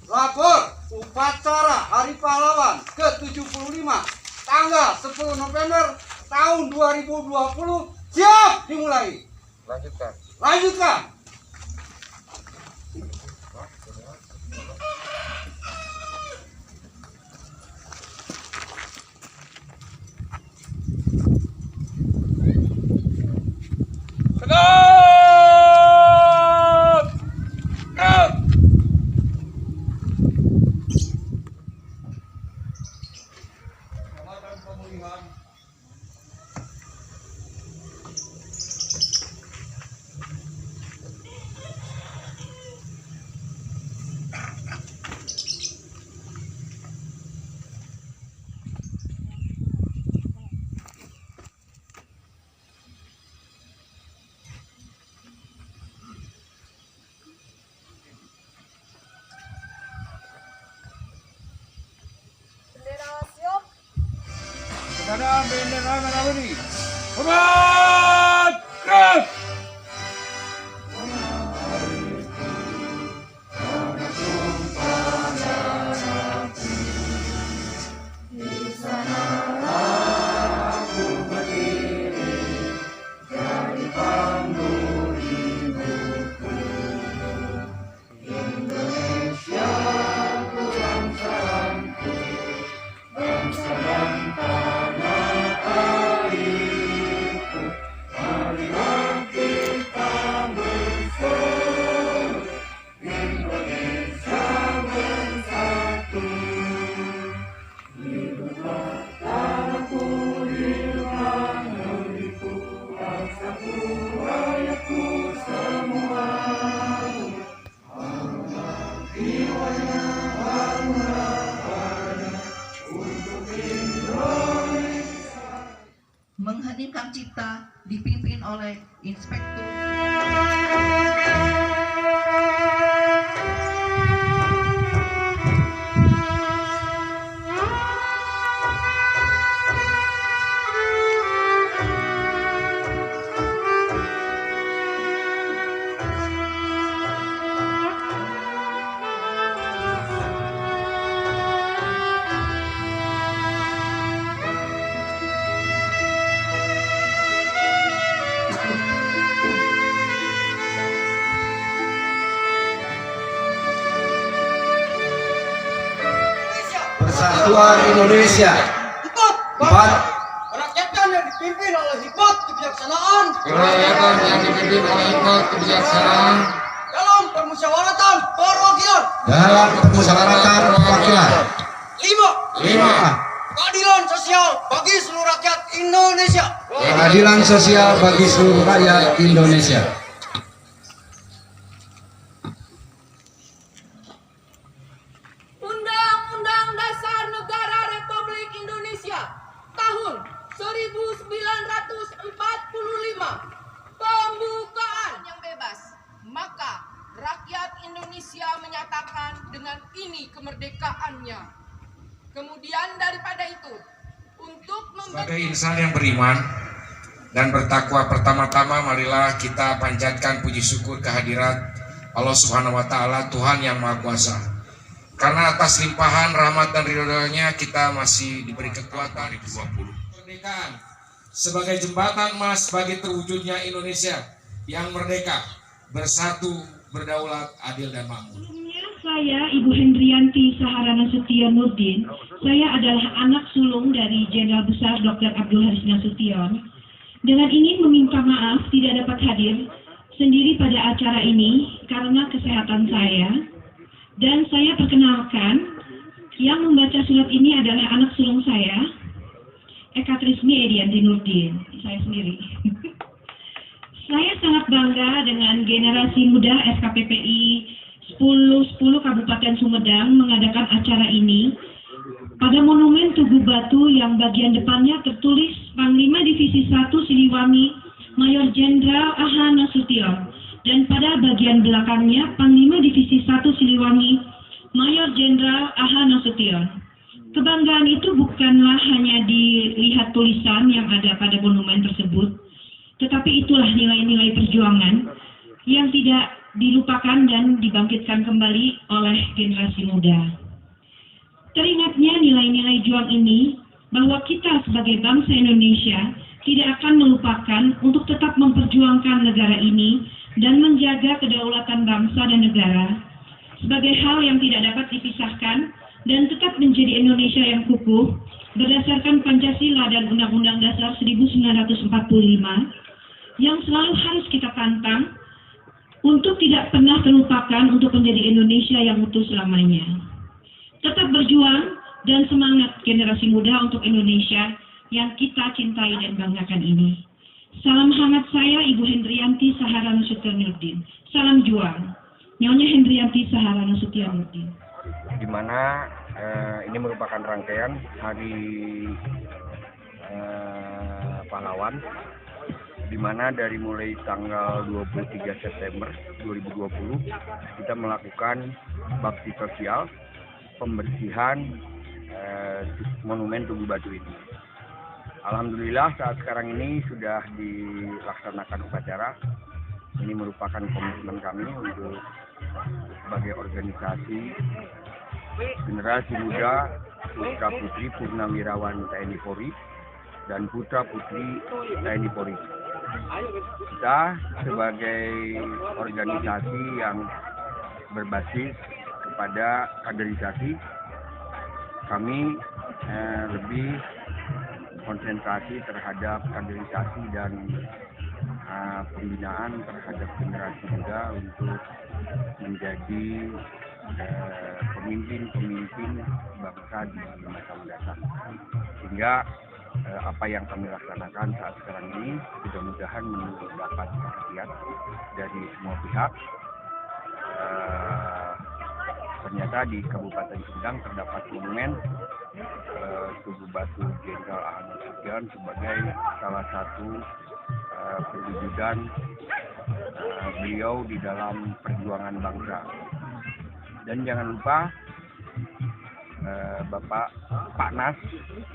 Lapor upacara Hari Pahlawan ke-75 tanggal 10 November tahun 2020 siap dimulai. Lanjutkan. Kepada bendera merah putih. Hormat! Gerak! Menghadirkan cipta dipimpin oleh Inspektur Persatuan Indonesia. 4. Kerakyatan yang dipimpin oleh hikmat kebijaksanaan. Dalam permusyawaratan perwakilan. 5. Keadilan sosial bagi seluruh rakyat Indonesia. Keadilan sosial bagi seluruh rakyat Indonesia. Undang-Undang Dasar Negara Republik Indonesia tahun 1945. Pembukaan yang bebas. Maka rakyat Indonesia menyatakan dengan ini kemerdekaannya. Kemudian daripada itu, untuk Sebagai insan yang beriman dan bertakwa, pertama-tama marilah kita panjatkan puji syukur kehadirat Allah Subhanahu wa Ta'ala, Tuhan yang Maha Kuasa. Karena atas limpahan rahmat dan ridho-Nya kita masih diberi kekuatan 2020. Kemerdekaan sebagai jembatan emas bagi terwujudnya Indonesia yang merdeka, bersatu, berdaulat, adil dan makmur. Saya Ibu Hendrianti Saharana Sution Nurdin. Saya adalah anak sulung dari Jenderal Besar Dr. Abdul Haris Nasution. Dengan ingin meminta maaf tidak dapat hadir sendiri pada acara ini karena kesehatan saya. Dan saya perkenalkan, yang membaca surat ini adalah anak sulung saya, Eka Trismi Edianti Nurdin, saya sendiri. Saya sangat bangga dengan generasi muda SKPPI 10 Kabupaten Sumedang mengadakan acara ini pada Monumen Tugu Batu yang bagian depannya tertulis Panglima Divisi 1 Siliwangi Mayor Jenderal AH Nasution, dan pada bagian belakangnya Panglima Divisi 1 Siliwangi Mayor Jenderal AH Nasution. Kebanggaan itu bukanlah hanya dilihat tulisan yang ada pada monumen tersebut, tetapi itulah nilai-nilai perjuangan yang tidak dilupakan dan dibangkitkan kembali oleh generasi muda. Teringatnya nilai-nilai juang ini bahwa kita sebagai bangsa Indonesia tidak akan melupakan untuk tetap memperjuangkan negara ini dan menjaga kedaulatan bangsa dan negara sebagai hal yang tidak dapat dipisahkan dan tetap menjadi Indonesia yang kukuh berdasarkan Pancasila dan Undang-Undang Dasar 1945 yang selalu harus kita tantang untuk tidak pernah terlupakan untuk menjadi Indonesia yang utuh selamanya. Tetap berjuang dan semangat generasi muda untuk Indonesia yang kita cintai dan banggakan ini. Salam hangat saya Ibu Hendrianti Saharana Sution Nurdin. Salam juang. Nyonya Hendrianti Saharana Sution Nurdin. Di mana ini merupakan rangkaian Hari Pahlawan, di mana dari mulai tanggal 23 September 2020 kita melakukan bakti sosial pembersihan Monumen Tugu Batu ini. Alhamdulillah saat sekarang ini sudah dilaksanakan upacara. Ini merupakan komitmen kami untuk sebagai organisasi generasi muda putra putri Purnawirawan TNI Polri dan putra putri TNI Polri. Kita sebagai organisasi yang berbasis kepada kaderisasi, kami lebih konsentrasi terhadap kaderisasi dan pembinaan terhadap generasi muda untuk menjadi pemimpin bangsa di masa mendatang. Sehingga apa yang kami laksanakan saat sekarang ini mudah-mudahan mendapat perhatian dari semua pihak. Ternyata di Kabupaten Sumedang terdapat monumen Tugu Batu Jenderal AH Nasution sebagai salah satu perwujudan beliau di dalam perjuangan bangsa. Dan jangan lupa Bapak Pak Nas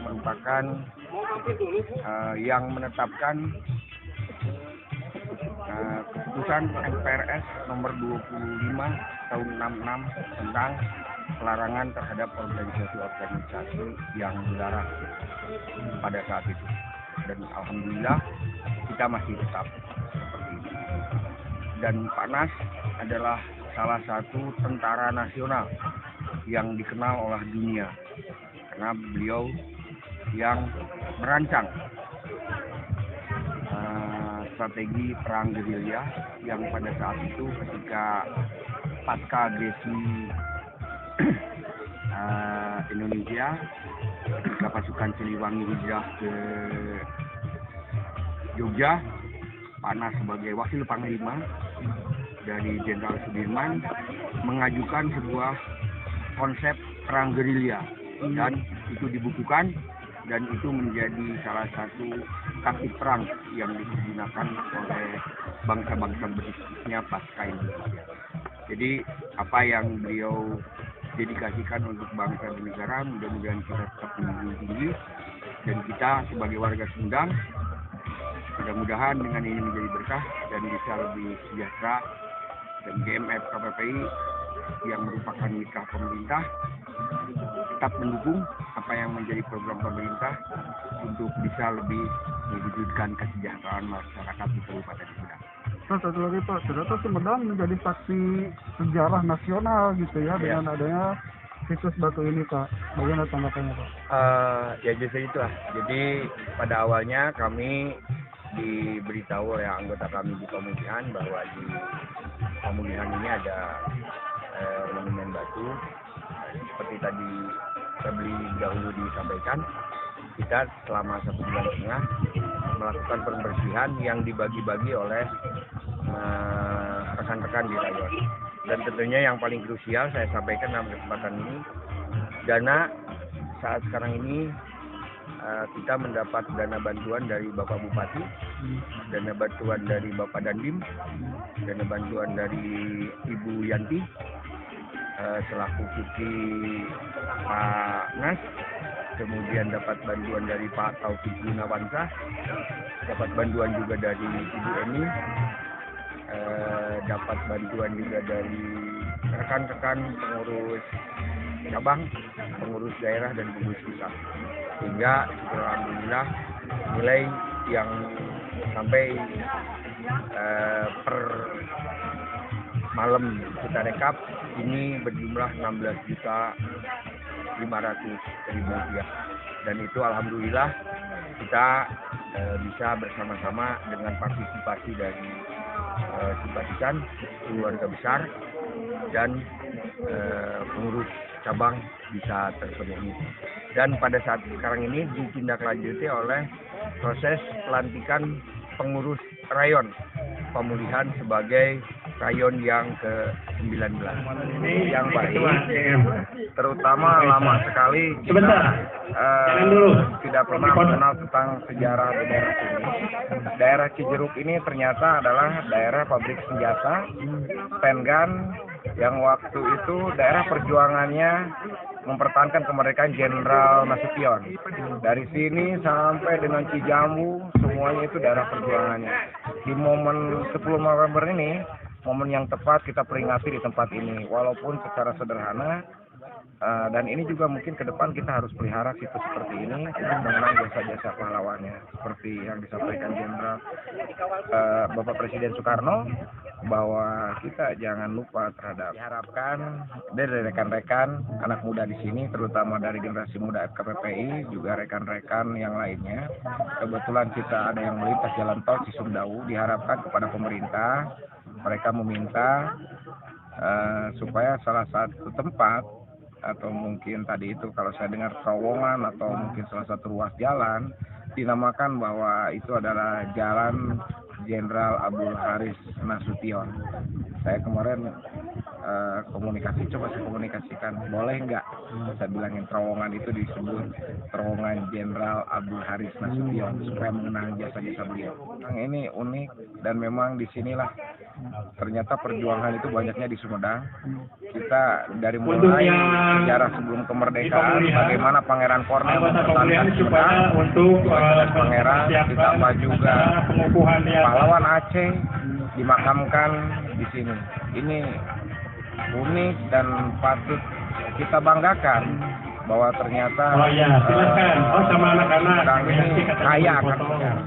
merupakan yang menetapkan keputusan MPRS nomor 25 tahun 66 tentang pelarangan terhadap organisasi-organisasi yang dilarang pada saat itu. Dan alhamdulillah kita masih tetap seperti itu. Dan Pak Nas adalah salah satu tentara nasional yang dikenal oleh dunia karena beliau yang merancang strategi perang gerilya yang pada saat itu ketika pasca agresi Indonesia, ketika pasukan Siliwangi hijrah ke Jogja, Pak Nas sebagai wakil panglima dari Jenderal Sudirman mengajukan sebuah konsep perang gerilya dan itu dibukukan dan itu menjadi salah satu taktik perang yang digunakan oleh bangsa-bangsa berikutnya pasca Indonesia. Jadi apa yang beliau dedikasikan untuk bangsa dan negara. Mudah-mudahan kita tetap menjunjung tinggi, dan kita sebagai warga Sumedang mudah-mudahan dengan ini menjadi berkah dan bisa lebih sejahtera. Dan GMF KPPI yang merupakan mitra pemerintah tetap mendukung apa yang menjadi program pemerintah untuk bisa lebih mewujudkan kesejahteraan masyarakat di Kabupaten Sumedang. Pak, satu lagi Pak, ternyata Sumedang menjadi saksi sejarah nasional gitu ya dengan adanya situs batu ini Pak. Bagaimana tanggapannya Pak? Ya justru itulah. Jadi pada awalnya kami diberitahu oleh anggota kami di pemulihan bahwa di pemulihan ini ada monumen batu. Seperti tadi terlebih dahulu disampaikan, kita selama 1,5 bulan melakukan pembersihan yang dibagi-bagi oleh rekan-rekan di rayon. Dan tentunya yang paling krusial saya sampaikan dalam kesempatan ini, dana saat sekarang ini kita mendapat dana bantuan dari Bapak Bupati, dana bantuan dari Bapak Dandim, dana bantuan dari Ibu Yanti selaku putri Pak Nas, kemudian dapat bantuan dari Pak Taufik Gunawansa, dapat bantuan juga dari Ibu Eni, dapat bantuan juga dari rekan-rekan pengurus cabang, pengurus daerah dan pengurus pusat. Sehingga alhamdulillah nilai yang sampai per malam kita rekap ini berjumlah 16.500.000 rupiah, dan itu alhamdulillah kita bisa bersama-sama dengan partisipasi dari simpatisan, keluarga besar, dan pengurus cabang bisa terpenuhi. Dan pada saat sekarang ini ditindaklanjuti oleh proses pelantikan pengurus rayon pemulihan sebagai rayon yang ke-19. Ini yang baik, terutama lama sekali kita tidak pernah mengenal tentang sejarah di daerah sini. Daerah Cijeruk ini ternyata adalah daerah pabrik senjata, Stengan, yang waktu itu daerah perjuangannya mempertahankan kemerdekaan Jenderal Nasution. Dari sini sampai dengan Cijambu, semuanya itu daerah perjuangannya. Di momen 10 November ini, momen yang tepat kita peringati di tempat ini, walaupun secara sederhana. Dan ini juga mungkin ke depan kita harus pelihara situs seperti ini untuk mengenang jasa-jasa pahlawannya, seperti yang disampaikan Jenderal Bapak Presiden Soekarno, bahwa kita jangan lupa terhadap. Diharapkan dari rekan-rekan anak muda di sini, terutama dari generasi muda FKPPI, juga rekan-rekan yang lainnya. Kebetulan kita ada yang melintas jalan tol Cisumdawu, diharapkan kepada pemerintah, mereka meminta supaya salah satu tempat, atau mungkin tadi itu kalau saya dengar terowongan atau mungkin salah satu ruas jalan, dinamakan bahwa itu adalah Jalan Jenderal Abdul Haris Nasution. Saya kemarin coba saya komunikasikan, boleh nggak saya bilangin terowongan itu disebut terowongan Jenderal Abdul Haris Nasution supaya mengenang jasa-jasa beliau. Ini unik, dan memang disinilah ternyata perjuangan itu banyaknya di Sumedang. Kita dari mulai sejarah sebelum kemerdekaan, bagaimana Pangeran Kornel mempertahankan Sumedang, Pangeran, ditambah juga pahlawan Aceh dimakamkan di sini. Ini unik dan patut kita banggakan bahwa ternyata silakan. Sama anak-anak ini kaya akan sejarah.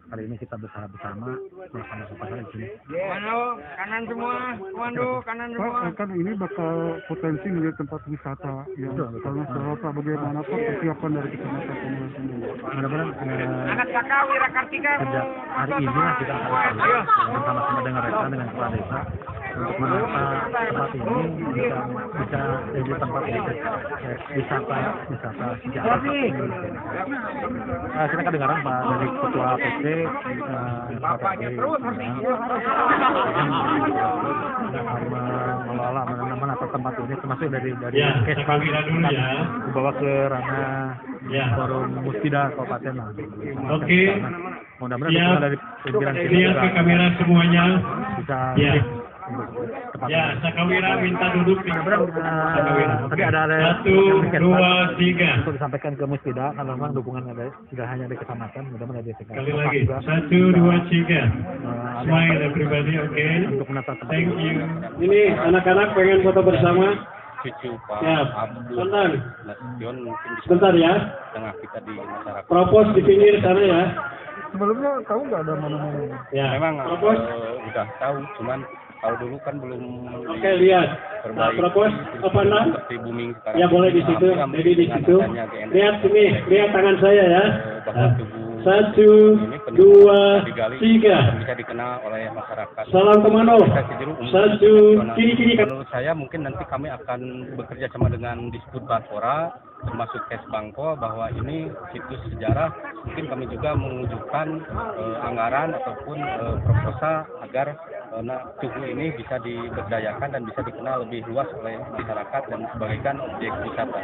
Kali ini kita bersama-sama bersama di sini. Komando, kanan semua. Komando, kanan semua. Pak, kan ini bakal potensi menjadi tempat wisata yang kalau Pak, bagaimana Pak persiapan dari kecamatan Pemulihan sendiri? Mudah-mudahan Anak Saka, Wira Kartika. sejak hari ini lah kita akan bersama-sama dengan rekan dengan kepala desa untuk menata tempat ini bisa jadi tempat wisata sejarah. Kita kedengaran Pak dari Ketua PT Bapaknya terus harus mengelola menata tempat ini, termasuk dari Ya, saya kamera dulu ya. dibawa ke ranah forum Muspida Kabupaten. Oke. Mudah-mudahan Siap. dukungan dari pimpinan Lihat ke kamera semuanya. bisa Ya. tempat Ya, Sakawira minta duduk di tadi ada 1, 2, 3. untuk disampaikan ke Muspida karena memang dukungan ada tidak hanya di kecamatan, mudah-mudahan di Sekali lagi. 1, 2, 3. Smile everybody, oke. untuk menata tempat. Thank you. Ini anak-anak pengen foto bersama. Cucu Pak Ya, Abdul sebentar. Nasution mungkin di Sebentar ya. tengah kita di masyarakat. Propos di pinggir sana ya. Sebelumnya tahu nggak ada mana-mana? Ya. Memang Propos. udah tahu, cuman kalau dulu kan belum Oke, lihat. Nah, propos apa nak? seperti booming sekarang. Ya boleh di situ. Jadi di situ. Lihat sini, lihat tangan saya ya. Bahwa tubuh 1, ini 2, digali 3. bisa dikenal oleh masyarakat. Salam kemana? Cenderung 1, kiri. Menurut saya mungkin nanti kami akan bekerja sama dengan Disput Bapora termasuk Kesbangko bahwa ini situs sejarah, mungkin kami juga mengujukan anggaran ataupun proposal agar Tugu ini bisa diberdayakan dan bisa dikenal lebih luas oleh masyarakat dan sebagaikan objek wisata.